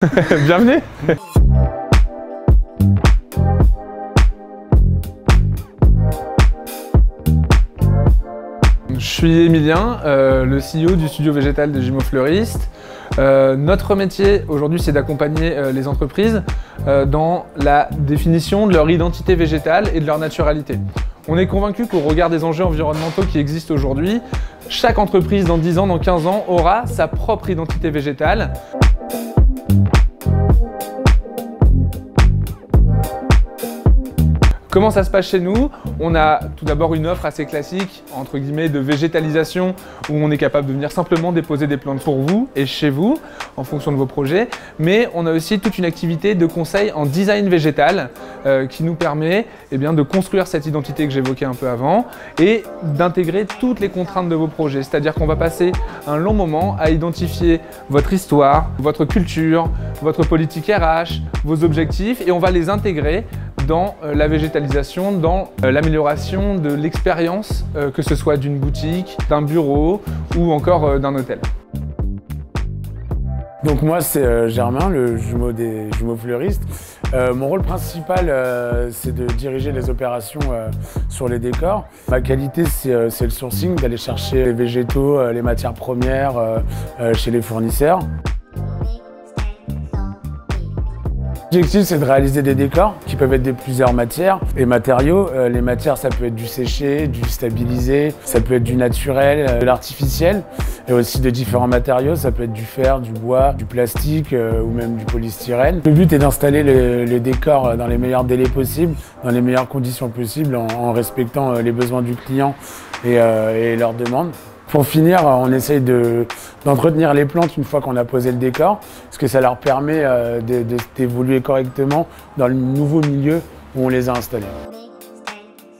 Bienvenue. Je suis Emilien, le CEO du studio végétal de Jumeaux Fleuristes. Notre métier aujourd'hui, c'est d'accompagner les entreprises dans la définition de leur identité végétale et de leur naturalité. On est convaincu qu'au regard des enjeux environnementaux qui existent aujourd'hui, chaque entreprise dans 10 ans, dans 15 ans, aura sa propre identité végétale. Comment ça se passe chez nous? On a tout d'abord une offre assez classique, entre guillemets, de végétalisation, où on est capable de venir simplement déposer des plantes pour vous et chez vous, en fonction de vos projets. Mais on a aussi toute une activité de conseil en design végétal qui nous permet de construire cette identité que j'évoquais un peu avant et d'intégrer toutes les contraintes de vos projets. C'est-à-dire qu'on va passer un long moment à identifier votre histoire, votre culture, votre politique RH, vos objectifs, et on va les intégrer dans la végétalisation, dans l'amélioration de l'expérience, que ce soit d'une boutique, d'un bureau ou encore d'un hôtel. Donc moi c'est Germain, le jumeau des Jumeaux Fleuristes. Mon rôle principal c'est de diriger les opérations sur les décors. Ma qualité c'est le sourcing, d'aller chercher les végétaux, les matières premières chez les fournisseurs. L'objectif, c'est de réaliser des décors qui peuvent être de plusieurs matières et matériaux. Les matières, ça peut être du séché, du stabilisé, ça peut être du naturel, de l'artificiel, et aussi de différents matériaux. Ça peut être du fer, du bois, du plastique ou même du polystyrène. Le but est d'installer les décors dans les meilleurs délais possibles, dans les meilleures conditions possibles, en respectant les besoins du client et leurs demandes. Pour finir, on essaye d'entretenir les plantes une fois qu'on a posé le décor, parce que ça leur permet d'évoluer correctement dans le nouveau milieu où on les a installés.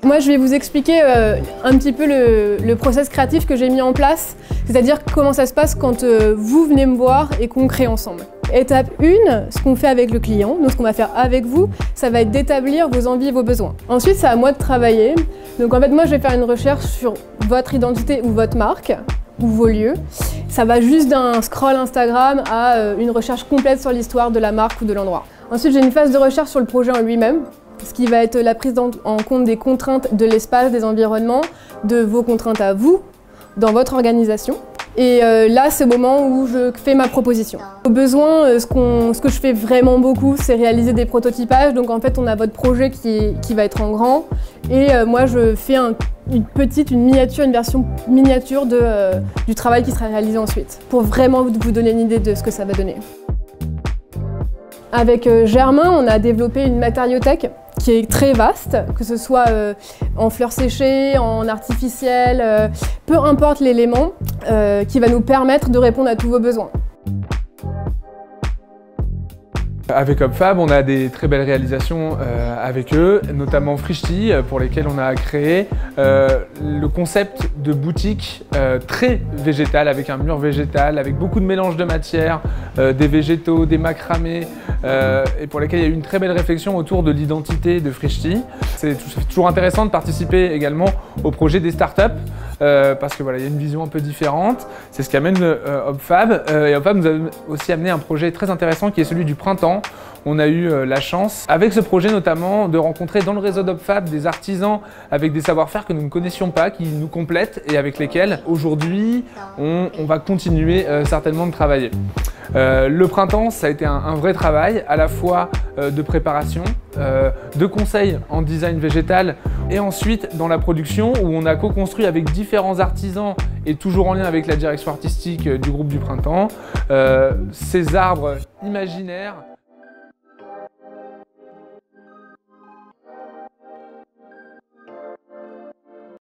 Moi, je vais vous expliquer un petit peu le process créatif que j'ai mis en place, c'est-à-dire comment ça se passe quand vous venez me voir et qu'on crée ensemble. Étape 1, ce qu'on fait avec le client, donc ce qu'on va faire avec vous, ça va être d'établir vos envies et vos besoins. Ensuite, c'est à moi de travailler. Donc en fait, moi, je vais faire une recherche sur votre identité ou votre marque, ou vos lieux. Ça va juste d'un scroll Instagram à une recherche complète sur l'histoire de la marque ou de l'endroit. Ensuite, j'ai une phase de recherche sur le projet en lui-même, ce qui va être la prise en compte des contraintes de l'espace, des environnements, de vos contraintes à vous, dans votre organisation. Et là, c'est le moment où je fais ma proposition. Au besoin, ce que je fais vraiment beaucoup, c'est réaliser des prototypages. Donc en fait, on a votre projet qui va être en grand. Et moi, je fais une version miniature du travail qui sera réalisé ensuite, pour vraiment vous donner une idée de ce que ça va donner. Avec Germain, on a développé une matériothèque qui est très vaste, que ce soit en fleurs séchées, en artificiel, peu importe l'élément, qui va nous permettre de répondre à tous vos besoins. Avec Hopfab, on a des très belles réalisations avec eux, notamment Frischti, pour lesquelles on a créé le concept de boutique très végétale, avec un mur végétal, avec beaucoup de mélange de matières, des végétaux, des macramés, et pour lesquels il y a eu une très belle réflexion autour de l'identité de Frischti. C'est toujours intéressant de participer également au projet des startups, parce que voilà, il y a une vision un peu différente. C'est ce qui amène Hopfab. Et Hopfab nous a aussi amené un projet très intéressant qui est celui du printemps. On a eu la chance, avec ce projet notamment, de rencontrer dans le réseau d'Hopfab des artisans avec des savoir-faire que nous ne connaissions pas, qui nous complètent et avec lesquels aujourd'hui on va continuer certainement de travailler. Le printemps, ça a été un vrai travail, à la fois de préparation, de conseils en design végétal et ensuite dans la production où on a co-construit avec différents artisans et toujours en lien avec la direction artistique du groupe du printemps, ces arbres imaginaires